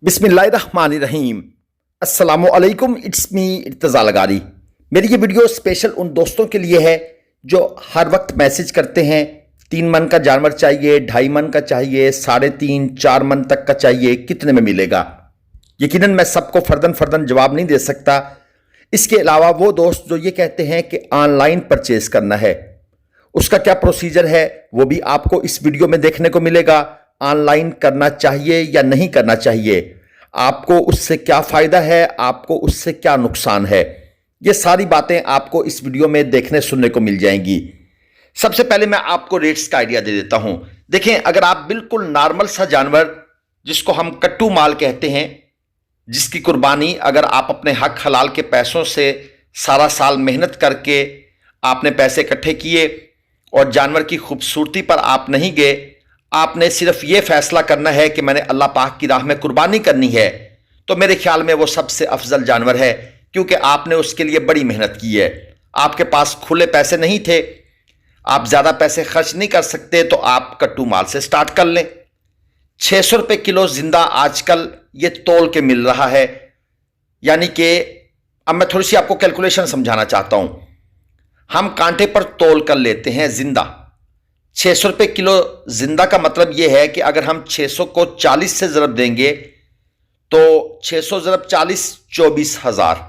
बिस्मिल्लाहिर्रहमानिर्रहीम। अस्सलामुअलैकुम, it's me Irtaza लगारी। मेरी ये वीडियो स्पेशल उन दोस्तों के लिए है जो हर वक्त मैसेज करते हैं 3 मन का जानवर चाहिए, 2.5 मन का चाहिए, 3.5 4 मन तक का चाहिए, कितने में मिलेगा। यकीनन मैं सबको फर्दन फर्दन जवाब नहीं दे सकता। इसके अलावा वो दोस्त जो ये कहते हैं कि ऑनलाइन परचेज करना है, उसका क्या प्रोसीजर है वो भी आपको इस वीडियो में देखने को मिलेगा। ऑनलाइन करना चाहिए या नहीं करना चाहिए, आपको उससे क्या फायदा है, आपको उससे क्या नुकसान है, ये सारी बातें आपको इस वीडियो में देखने सुनने को मिल जाएंगी। सबसे पहले मैं आपको रेट्स का आइडिया दे देता हूं। देखें, अगर आप बिल्कुल नॉर्मल सा जानवर जिसको हम कट्टू माल कहते हैं, जिसकी कुर्बानी अगर आप अपने हक हलाल के पैसों से सारा साल मेहनत करके आपने पैसे इकट्ठे किए और जानवर की खूबसूरती पर आप नहीं गए, आपने सिर्फ ये फैसला करना है कि मैंने अल्लाह पाक की राह में कुर्बानी करनी है, तो मेरे ख्याल में वो सबसे अफजल जानवर है, क्योंकि आपने उसके लिए बड़ी मेहनत की है। आपके पास खुले पैसे नहीं थे, आप ज़्यादा पैसे खर्च नहीं कर सकते, तो आप कट्टू माल से स्टार्ट कर लें। 600 रुपये किलो जिंदा आजकल ये तोल के मिल रहा है। यानी कि अब मैं थोड़ी सी आपको कैलकुलेशन समझाना चाहता हूं। हम कांटे पर तोल कर लेते हैं जिंदा 600 रुपये किलो जिंदा का मतलब यह है कि अगर हम 600 को 40 से ज़रब देंगे तो 600 ज़रब 40 24,000,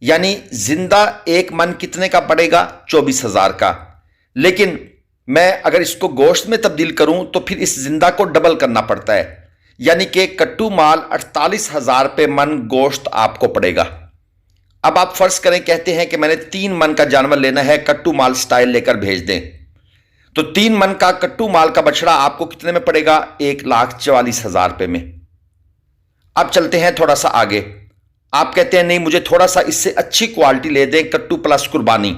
यानी जिंदा एक मन कितने का पड़ेगा, 24,000 का। लेकिन मैं अगर इसको गोश्त में तब्दील करूं तो फिर इस जिंदा को डबल करना पड़ता है, यानी कि कट्टू माल 48,000 रुपये मन गोश्त आपको पड़ेगा। अब आप फर्ज करें, कहते हैं कि मैंने 3 मन का जानवर लेना है, कट्टू माल स्टाइल लेकर भेज दें, तो 3 मन का कट्टू माल का बछड़ा आपको कितने में पड़ेगा, 1,44,000 रुपये में। अब चलते हैं थोड़ा सा आगे। आप कहते हैं नहीं, मुझे थोड़ा सा इससे अच्छी क्वालिटी ले दें, कट्टू प्लस कुर्बानी।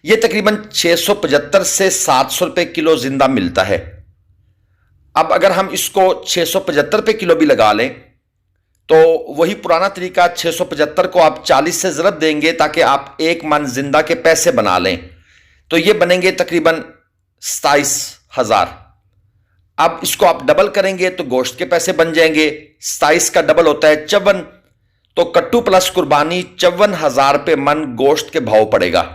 यह तकरीबन 675 से 700 रुपये किलो जिंदा मिलता है। अब अगर हम इसको 675 रुपये किलो भी लगा लें तो वही पुराना तरीका, 675 को आप 40 से ज़रब देंगे ताकि आप 1 मन जिंदा के पैसे बना लें, तो ये बनेंगे तकरीबन 27,000। अब इसको आप डबल करेंगे तो गोश्त के पैसे बन जाएंगे। 27 का डबल होता है 54, तो कट्टू प्लस कुर्बानी 54,000 रुपये मन गोश्त के भाव पड़ेगा।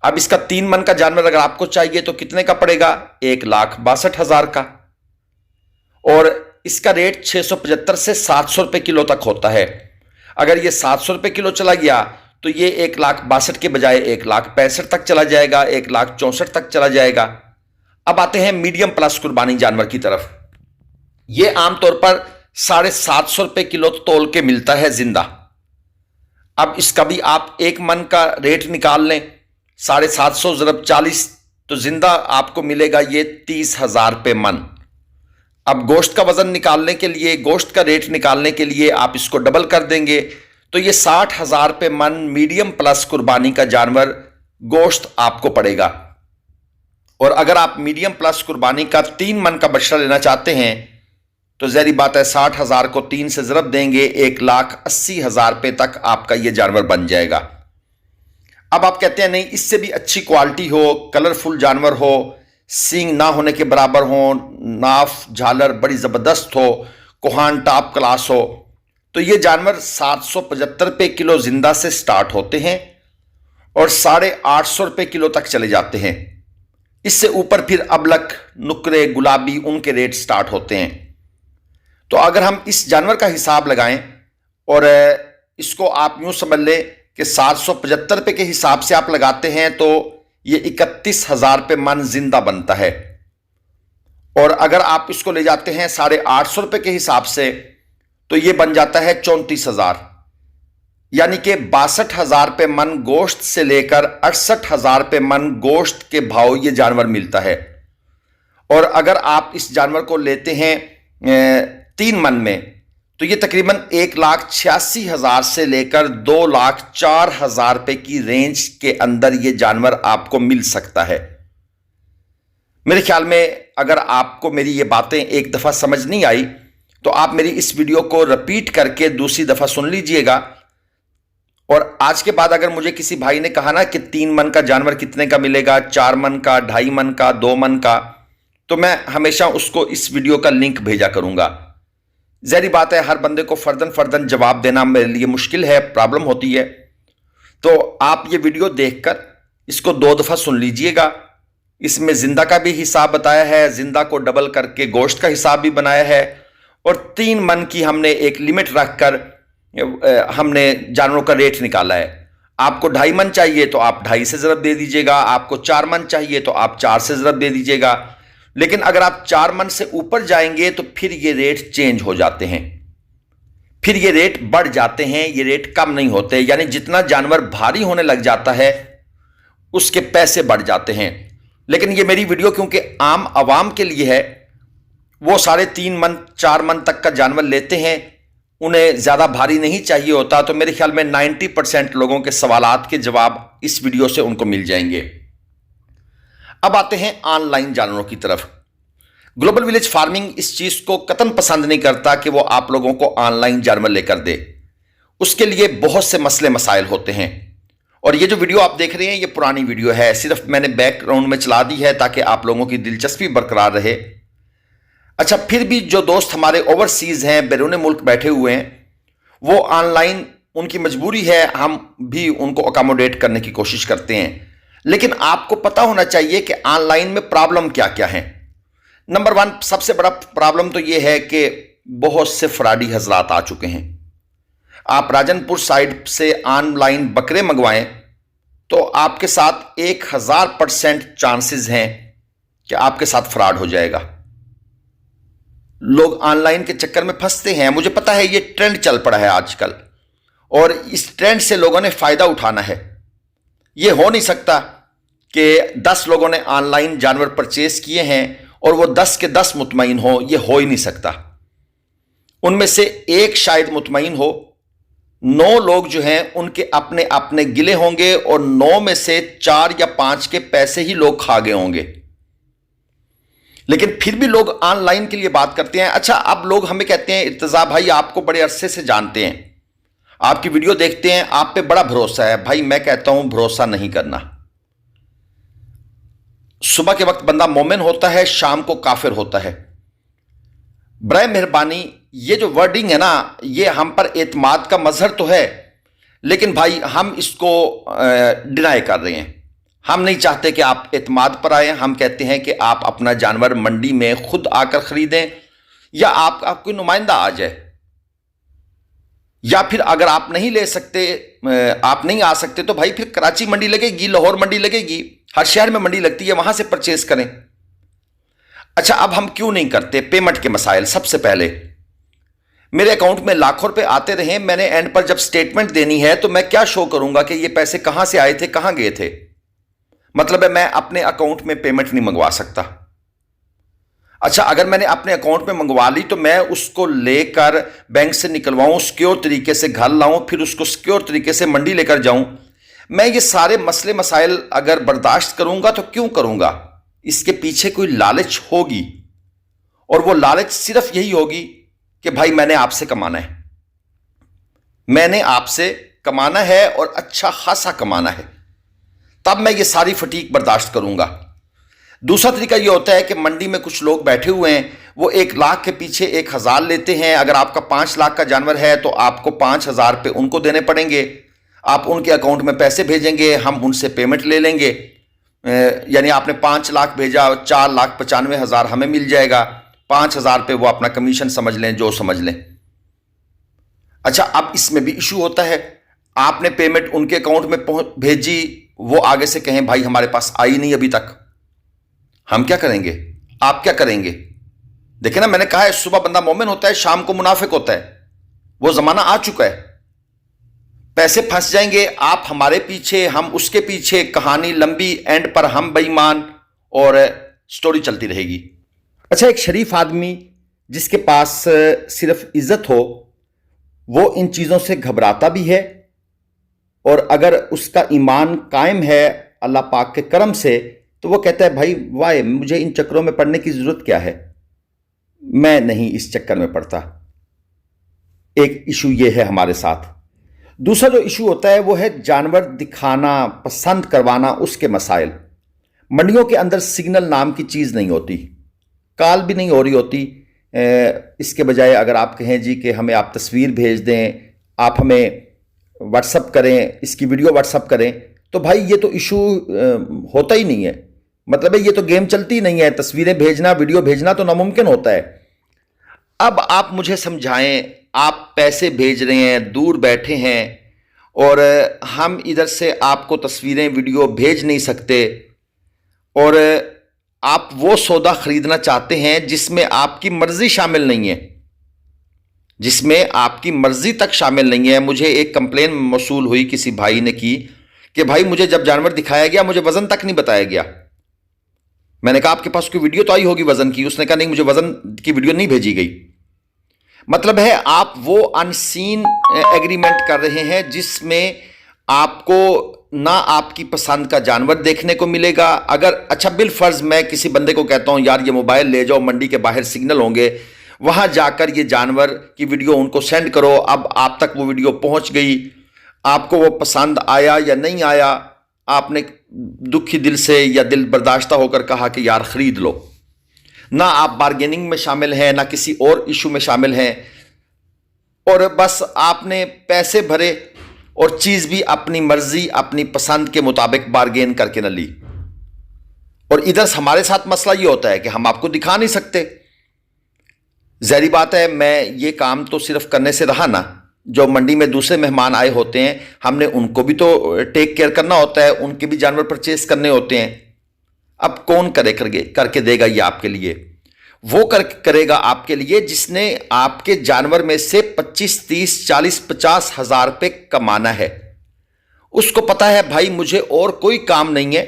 अब इसका 3 मन का जानवर अगर आपको चाहिए तो कितने का पड़ेगा, 1,62,000 का। और इसका रेट 675 से 700 रुपये किलो तक होता है। अगर ये 700 रुपये किलो चला गया तो ये 1,62,000 के बजाय 1,65,000 तक चला जाएगा, 1,64,000 तक चला जाएगा। अब आते हैं मीडियम प्लस कुर्बानी जानवर की तरफ। ये आमतौर पर 750 रुपये किलो तोल के मिलता है जिंदा। अब इसका भी आप 1 मन का रेट निकाल लें, 750 ज़रब 40, तो जिंदा आपको मिलेगा ये 30,000 रुपये मन। अब गोश्त का वजन निकालने के लिए, गोश्त का रेट निकालने के लिए आप इसको डबल कर देंगे, तो ये 60,000 रुपये मन मीडियम प्लस कुर्बानी का जानवर गोश्त आपको पड़ेगा। और अगर आप मीडियम प्लस कुर्बानी का 3 मन का बछड़ा लेना चाहते हैं तो ज़ाहिर बात है 60,000 को 3 से ज़रब देंगे, 1,80,000 रुपये तक आपका ये जानवर बन जाएगा। अब आप कहते हैं नहीं, इससे भी अच्छी क्वालिटी हो, कलरफुल जानवर हो, सींग ना होने के बराबर हो, नाफ झालर बड़ी ज़बरदस्त हो, कोहान टॉप क्लास हो, तो ये जानवर 775 रुपये किलो जिंदा से स्टार्ट होते हैं और 850 रुपये किलो तक चले जाते हैं। इससे ऊपर फिर अबलक, नुकरे, गुलाबी, उनके रेट स्टार्ट होते हैं। तो अगर हम इस जानवर का हिसाब लगाएं और इसको आप यूं समझ लें कि 775 रुपये के हिसाब से आप लगाते हैं तो ये 31,000 रुपये मन जिंदा बनता है। और अगर आप इसको ले जाते हैं 850 रुपये के हिसाब से तो ये बन जाता है 34,000, यानी कि 62,000 रुपये मन गोश्त से लेकर 68,000 रुपये मन गोश्त के भाव ये जानवर मिलता है। और अगर आप इस जानवर को लेते हैं 3 मन में तो ये तकरीबन 1,86,000 से लेकर 2,04,000 रुपये की रेंज के अंदर ये जानवर आपको मिल सकता है। मेरे ख्याल में अगर आपको मेरी ये बातें एक दफ़ा समझ नहीं आई तो आप मेरी इस वीडियो को रिपीट करके दूसरी दफ़ा सुन लीजिएगा। और आज के बाद अगर मुझे किसी भाई ने कहा ना कि 3 मन का जानवर कितने का मिलेगा, 4 मन का, 2.5 मन का, 2 मन का, तो मैं हमेशा उसको इस वीडियो का लिंक भेजा करूंगा, ज़ाहिर बात है हर बंदे को फर्दन फर्दन जवाब देना मेरे लिए मुश्किल है, प्रॉब्लम होती है। तो आप ये वीडियो देखकर इसको 2 दफ़ा सुन लीजिएगा। इसमें जिंदा का भी हिसाब बताया है, जिंदा को डबल करके गोश्त का हिसाब भी बनाया है, और 3 मन की हमने एक लिमिट रखकर हमने जानवरों का रेट निकाला है। आपको 2.5 मन चाहिए तो आप 2.5 से ज़रब दे दीजिएगा, आपको 4 मन चाहिए तो आप 4 से ज़रब दे दीजिएगा। लेकिन अगर आप 4 मन से ऊपर जाएंगे तो फिर ये रेट चेंज हो जाते हैं, फिर ये रेट बढ़ जाते हैं, ये रेट कम नहीं होते। यानी जितना जानवर भारी होने लग जाता है उसके पैसे बढ़ जाते हैं। लेकिन ये मेरी वीडियो क्योंकि आम आवाम के लिए है, वो 3.5 मन 4 मन तक का जानवर लेते हैं, उन्हें ज़्यादा भारी नहीं चाहिए होता, तो मेरे ख्याल में 90% लोगों के सवालात के जवाब इस वीडियो से उनको मिल जाएंगे। अब आते हैं ऑनलाइन जानवरों की तरफ। ग्लोबल विलेज फार्मिंग इस चीज़ को कतई पसंद नहीं करता कि वो आप लोगों को ऑनलाइन जानवर लेकर दे। उसके लिए बहुत से मसले मसाइल होते हैं, और ये जो वीडियो आप देख रहे हैं ये पुरानी वीडियो है, सिर्फ मैंने बैकग्राउंड में चला दी है ताकि आप लोगों की दिलचस्पी बरकरार रहे। अच्छा, फिर भी जो दोस्त हमारे ओवरसीज़ हैं, बैरून मुल्क बैठे हुए हैं, वो ऑनलाइन उनकी मजबूरी है, हम भी उनको अकोमोडेट करने की कोशिश करते हैं। लेकिन आपको पता होना चाहिए कि ऑनलाइन में प्रॉब्लम क्या क्या है। नंबर 1 सबसे बड़ा प्रॉब्लम तो ये है कि बहुत से फ्रॉडी हजरात आ चुके हैं। आप राजनपुर साइड से ऑनलाइन बकरे मंगवाएं तो आपके साथ 1000% चांसेस हैं कि आपके साथ फ्रॉड हो जाएगा। लोग ऑनलाइन के चक्कर में फंसते हैं। मुझे पता है ये ट्रेंड चल पड़ा है आजकल, और इस ट्रेंड से लोगों ने फायदा उठाना है। ये हो नहीं सकता कि 10 लोगों ने ऑनलाइन जानवर परचेज किए हैं और वो 10 के 10 मुतमईन हो, ये हो ही नहीं सकता। उनमें से एक शायद मुतमईन हो, 9 लोग जो हैं उनके अपने अपने गिले होंगे, और 9 में से 4 या 5 के पैसे ही लोग खा गए होंगे। लेकिन फिर भी लोग ऑनलाइन के लिए बात करते हैं। अच्छा, अब लोग हमें कहते हैं इर्तज़ा भाई आपको बड़े अरसे से जानते हैं, आपकी वीडियो देखते हैं, आप पे बड़ा भरोसा है। भाई मैं कहता हूं भरोसा नहीं करना। सुबह के वक्त बंदा मोमिन होता है, शाम को काफिर होता है। बराए मेहरबानी ये जो वर्डिंग है ना, ये हम पर एतमाद का मजहर तो है, लेकिन भाई हम इसको डिनाई कर रहे हैं। हम नहीं चाहते कि आप एतमाद पर आए। हम कहते हैं कि आप अपना जानवर मंडी में खुद आकर खरीदें, या आपका कोई नुमाइंदा आ जाए, या फिर अगर आप नहीं ले सकते, आप नहीं आ सकते, तो भाई फिर कराची मंडी लगेगी, लाहौर मंडी लगेगी, हर शहर में मंडी लगती है, वहां से परचेज करें। अच्छा, अब हम क्यों नहीं करते? पेमेंट के मसाइल। सबसे पहले मेरे अकाउंट में लाखों रुपए आते रहे, मैंने एंड पर जब स्टेटमेंट देनी है तो मैं क्या शो करूंगा कि ये पैसे कहां से आए थे, कहां गए थे? मतलब है मैं अपने अकाउंट में पेमेंट नहीं मंगवा सकता। अच्छा, अगर मैंने अपने अकाउंट में मंगवा ली तो मैं उसको लेकर बैंक से निकलवाऊं, सिक्योर तरीके से घर लाऊं, फिर उसको सिक्योर तरीके से मंडी लेकर जाऊं। मैं ये सारे मसले मसाइल अगर बर्दाश्त करूंगा तो क्यों करूंगा? इसके पीछे कोई लालच होगी, और वो लालच सिर्फ यही होगी कि भाई मैंने आपसे कमाना है, मैंने आपसे कमाना है और अच्छा खासा कमाना है, तब मैं ये सारी फटीक बर्दाश्त करूंगा। दूसरा तरीका ये होता है कि मंडी में कुछ लोग बैठे हुए हैं, वो 1 लाख के पीछे 1000 लेते हैं। अगर आपका 5 लाख का जानवर है तो आपको 5000 रुपये उनको देने पड़ेंगे। आप उनके अकाउंट में पैसे भेजेंगे, हम उनसे पेमेंट ले लेंगे। यानी आपने 5 लाख भेजा, 4,95,000 हमें मिल जाएगा, 5000 रुपये वो अपना कमीशन समझ लें, जो समझ लें। अच्छा, अब इसमें भी इशू होता है, आपने पेमेंट उनके अकाउंट में भेजी, वो आगे से कहें भाई हमारे पास आई नहीं अभी तक, हम क्या करेंगे? आप क्या करेंगे? देखिए ना, मैंने कहा है सुबह बंदा मोमिन होता है, शाम को मुनाफिक होता है। वो जमाना आ चुका है। पैसे फंस जाएंगे, आप हमारे पीछे, हम उसके पीछे, कहानी लंबी, एंड पर हम बेईमान, और स्टोरी चलती रहेगी। अच्छा, एक शरीफ आदमी जिसके पास सिर्फ इज्जत हो, वो इन चीज़ों से घबराता भी है, और अगर उसका ईमान कायम है अल्लाह पाक के करम से, तो वो कहता है भाई वाह, मुझे इन चक्करों में पड़ने की ज़रूरत क्या है, मैं नहीं इस चक्कर में पड़ता। एक इशू ये है हमारे साथ। दूसरा जो इशू होता है वो है जानवर दिखाना, पसंद करवाना, उसके मसाइल। मंडियों के अंदर सिग्नल नाम की चीज़ नहीं होती, कॉल भी नहीं हो रही होती اس کے بجائے اگر آپ کہیں جی کہ ہمیں آپ تصویر بھیج دیں، آپ ہمیں واٹس اپ کریں، اس کی ویڈیو واٹس اپ کریں، تو بھائی یہ تو ایشو ہوتا ہی نہیں ہے. مطلب ہے یہ تو گیم چلتی ہی نہیں ہے. تصویریں بھیجنا، ویڈیو بھیجنا تو ناممکن ہوتا ہے. اب آپ مجھے سمجھائیں، آپ پیسے بھیج رہے ہیں، دور بیٹھے ہیں، اور ہم ادھر سے آپ کو تصویریں ویڈیو بھیج نہیں سکتے، اور آپ وہ سودا خریدنا چاہتے ہیں جس میں آپ کی مرضی شامل نہیں ہے، جس میں آپ کی مرضی تک شامل نہیں ہے. مجھے ایک کمپلین موصول ہوئی، کسی بھائی نے کی کہ بھائی مجھے جب جانور دکھایا گیا مجھے وزن تک نہیں بتایا گیا. میں نے کہا آپ کے پاس کوئی ویڈیو تو آئی ہوگی وزن کی؟ اس نے کہا نہیں، مجھے وزن کی ویڈیو نہیں بھیجی گئی. مطلب ہے آپ وہ ان سین ایگریمنٹ کر رہے ہیں جس میں آپ کو نہ آپ کی پسند کا جانور دیکھنے کو ملے گا. اگر اچھا بالفرض میں کسی بندے کو کہتا ہوں یار یہ موبائل لے جاؤ، منڈی کے باہر سگنل ہوں گے، وہاں جا کر یہ جانور کی ویڈیو ان کو سینڈ کرو. اب آپ تک وہ ویڈیو پہنچ گئی، آپ کو وہ پسند آیا یا نہیں آیا، آپ نے دکھی دل سے یا دل برداشتہ ہو کر کہا کہ یار خرید لو. نہ آپ بارگیننگ میں شامل ہیں، نہ کسی اور ایشو میں شامل ہیں، اور بس آپ نے پیسے بھرے اور چیز بھی اپنی مرضی اپنی پسند کے مطابق بارگین کر کے نہ لی. اور ادھر ہمارے ساتھ مسئلہ یہ ہوتا ہے کہ ہم آپ کو دکھا نہیں سکتے. ظاہری بات ہے میں یہ کام تو صرف کرنے سے رہا نا، جو منڈی میں دوسرے مہمان آئے ہوتے ہیں ہم نے ان کو بھی تو ٹیک کیئر کرنا ہوتا ہے، ان کے بھی جانور پرچیز کرنے ہوتے ہیں. اب کون کر کے دے گا یہ آپ کے لیے؟ وہ کرے گا آپ کے لیے جس نے آپ کے جانور میں سے 25 30 40 50 ہزار روپے کمانا ہے. اس کو پتا ہے بھائی مجھے اور کوئی کام نہیں ہے،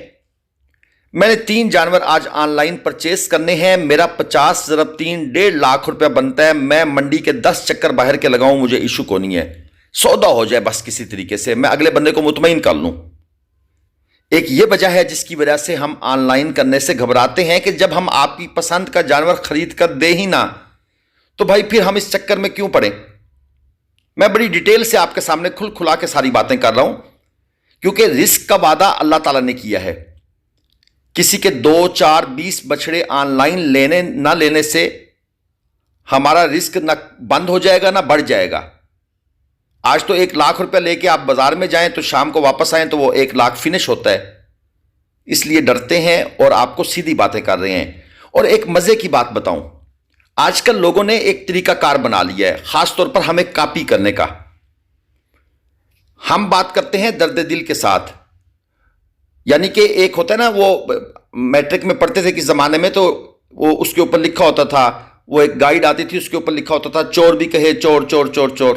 میں نے 3 جانور آج آن لائن پرچیز کرنے ہیں، میرا 50 ضرب 3 1.5 لاکھ روپے بنتا ہے، میں منڈی کے 10 چکر باہر کے لگاؤں، مجھے ایشو کو نہیں ہے، سودا ہو جائے بس کسی طریقے سے میں اگلے بندے کو مطمئن کر لوں. ایک یہ وجہ ہے جس کی وجہ سے ہم آن لائن کرنے سے گھبراتے ہیں کہ جب ہم آپ کی پسند کا جانور خرید کر دے ہی نہ تو بھائی پھر ہم اس چکر میں کیوں پڑیں. میں بڑی ڈیٹیل سے آپ کے سامنے کھلا کے ساری باتیں کر رہا ہوں، کیونکہ رزق کا وعدہ اللہ تعالیٰ نے کیا ہے. کسی کے 2 4 20 بچڑے آن لائن لینے نہ لینے سے ہمارا رزق نہ بند ہو جائے گا نہ بڑھ جائے گا. آج تو 1 لاکھ روپے لے کے آپ بازار میں جائیں تو شام کو واپس آئیں تو وہ 1 لاکھ فنش ہوتا ہے. اس لیے ڈرتے ہیں اور آپ کو سیدھی باتیں کر رہے ہیں. اور ایک مزے کی بات بتاؤں، آج کل لوگوں نے ایک طریقہ کار بنا لیا ہے، خاص طور پر ہمیں کاپی کرنے کا. ہم بات کرتے ہیں درد دل کے ساتھ، یعنی کہ ایک ہوتا ہے نا، وہ میٹرک میں پڑھتے تھے کس زمانے میں، تو وہ اس کے اوپر لکھا ہوتا تھا، وہ ایک گائیڈ آتی تھی اس کے اوپر لکھا ہوتا تھا چور بھی کہے چور چور چور چور.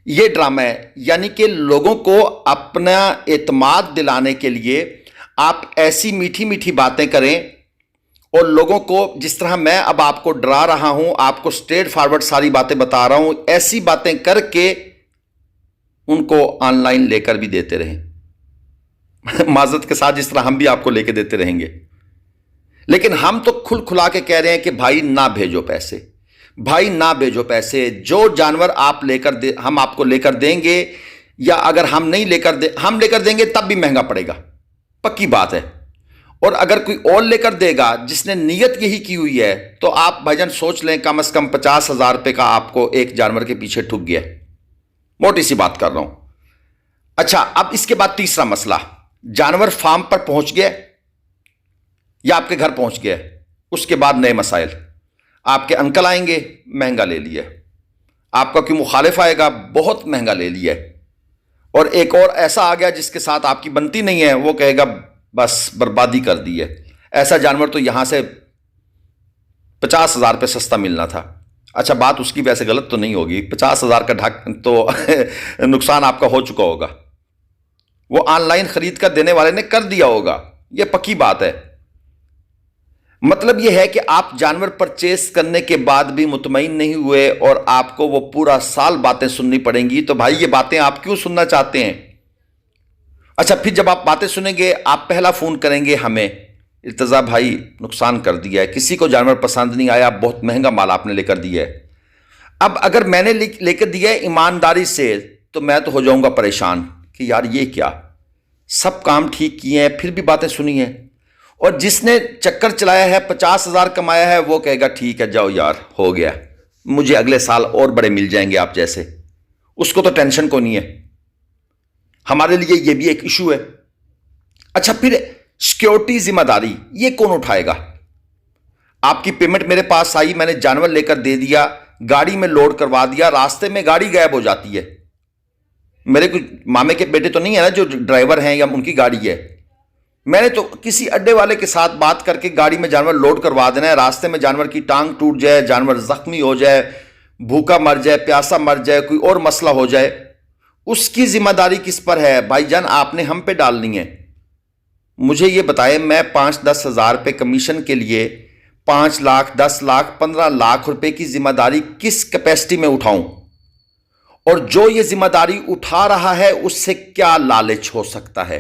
یہ ڈرامہ ہے، یعنی کہ لوگوں کو اپنا اعتماد دلانے کے لیے آپ ایسی میٹھی میٹھی باتیں کریں، اور لوگوں کو جس طرح میں اب آپ کو ڈرا رہا ہوں، آپ کو سٹریٹ فارورڈ ساری باتیں بتا رہا ہوں، ایسی باتیں کر کے ان کو آن لائن لے کر بھی دیتے رہیں معذرت کے ساتھ، جس طرح ہم بھی آپ کو لے کے دیتے رہیں گے. لیکن ہم تو کھلا کے کہہ رہے ہیں کہ بھائی نہ بھیجو پیسے، بھائی نہ بھیجو پیسے. جو جانور آپ ہم آپ کو لے کر دیں گے، یا اگر ہم نہیں ہم لے کر دیں گے تب بھی مہنگا پڑے گا، پکی بات ہے. اور اگر کوئی اور لے کر دے گا جس نے نیت یہی کی ہوئی ہے، تو آپ بھائی جان سوچ لیں کم از کم 50 ہزار روپے کا آپ کو ایک جانور کے پیچھے ٹھک گیا. موٹی سی بات کر رہا ہوں. اچھا، اب اس کے بعد تیسرا مسئلہ، جانور فارم پر پہنچ گیا یا آپ کے گھر پہنچ گیا، اس کے بعد نئے مسائل. آپ کے انکل آئیں گے، مہنگا لے لیا. آپ کا کوئی مخالف آئے گا، بہت مہنگا لے لیا. اور ایک اور ایسا آ گیا جس کے ساتھ آپ کی بنتی نہیں ہے، وہ کہے گا بس بربادی کر دی ہے. ایسا جانور تو یہاں سے 50 ہزار پہ سستا ملنا تھا. اچھا، بات اس کی ویسے غلط تو نہیں ہوگی، 50 ہزار کا تو نقصان آپ کا ہو چکا ہوگا، وہ آن لائن خرید کر دینے والے نے کر دیا ہوگا، یہ پکی بات ہے. مطلب یہ ہے کہ آپ جانور پرچیز کرنے کے بعد بھی مطمئن نہیں ہوئے اور آپ کو وہ پورا سال باتیں سننی پڑیں گی. تو بھائی یہ باتیں آپ کیوں سننا چاہتے ہیں؟ اچھا، پھر جب آپ باتیں سنیں گے آپ پہلا فون کریں گے ہمیں، ارتضیٰ بھائی نقصان کر دیا ہے، کسی کو جانور پسند نہیں آیا، بہت مہنگا مال آپ نے لے کر دیا ہے. اب اگر میں نے لے کر دیا ہے ایمانداری سے تو میں تو ہو جاؤں گا پریشان کہ یار یہ کیا، سب کام ٹھیک کیے ہیں پھر بھی باتیں سنی ہیں. اور جس نے چکر چلایا ہے 50,000 کمایا ہے وہ کہے گا ٹھیک ہے جاؤ یار ہو گیا، مجھے اگلے سال اور بڑے مل جائیں گے آپ جیسے، اس کو تو ٹینشن کو نہیں ہے۔ ہمارے لیے یہ بھی ایک ایشو ہے۔ اچھا پھر سیکیورٹی ذمہ داری یہ کون اٹھائے گا؟ آپ کی پیمنٹ میرے پاس آئی، میں نے جانور لے کر دے دیا، گاڑی میں لوڈ کروا دیا، راستے میں گاڑی غائب ہو جاتی ہے، میرے کوئی مامے کے بیٹے تو نہیں ہے نا جو ڈرائیور ہیں یا ان کی گاڑی ہے، میں نے تو کسی اڈے والے کے ساتھ بات کر کے گاڑی میں جانور لوڈ کروا دینا ہے، راستے میں جانور کی ٹانگ ٹوٹ جائے، جانور زخمی ہو جائے، بھوکا مر جائے، پیاسا مر جائے، کوئی اور مسئلہ ہو جائے، اس کی ذمہ داری کس پر ہے؟ بھائی جان آپ نے ہم پہ ڈالنی ہے۔ مجھے یہ بتائیں میں 5-10 ہزار پہ کمیشن کے لیے 5 لاکھ 10 لاکھ 15 لاکھ روپے کی ذمہ داری کس کیپیسٹی میں اٹھاؤں؟ اور جو یہ ذمہ داری اٹھا رہا ہے اس سے کیا لالچ ہو سکتا ہے؟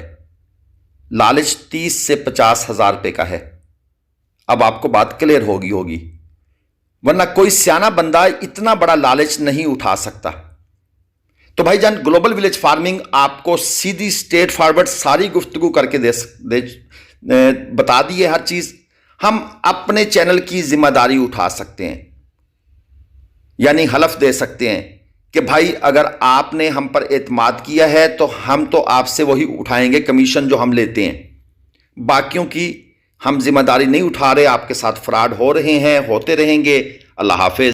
لالچ 30 سے 50 ہزار روپے کا ہے۔ اب آپ کو بات کلیئر ہوگی ورنہ کوئی سیانا بندہ اتنا بڑا لالچ نہیں اٹھا سکتا۔ تو بھائی جان گلوبل ولیج فارمنگ آپ کو سیدھی سٹریٹ فارورڈ ساری گفتگو کر کے بتا دی ہے ہر چیز۔ ہم اپنے چینل کی ذمہ داری اٹھا سکتے ہیں، یعنی حلف دے سکتے ہیں کہ بھائی اگر آپ نے ہم پر اعتماد کیا ہے تو ہم تو آپ سے وہی اٹھائیں گے کمیشن جو ہم لیتے ہیں، باقیوں کی ہم ذمہ داری نہیں اٹھا رہے، آپ کے ساتھ فراڈ ہو رہے ہیں، ہوتے رہیں گے۔ اللہ حافظ۔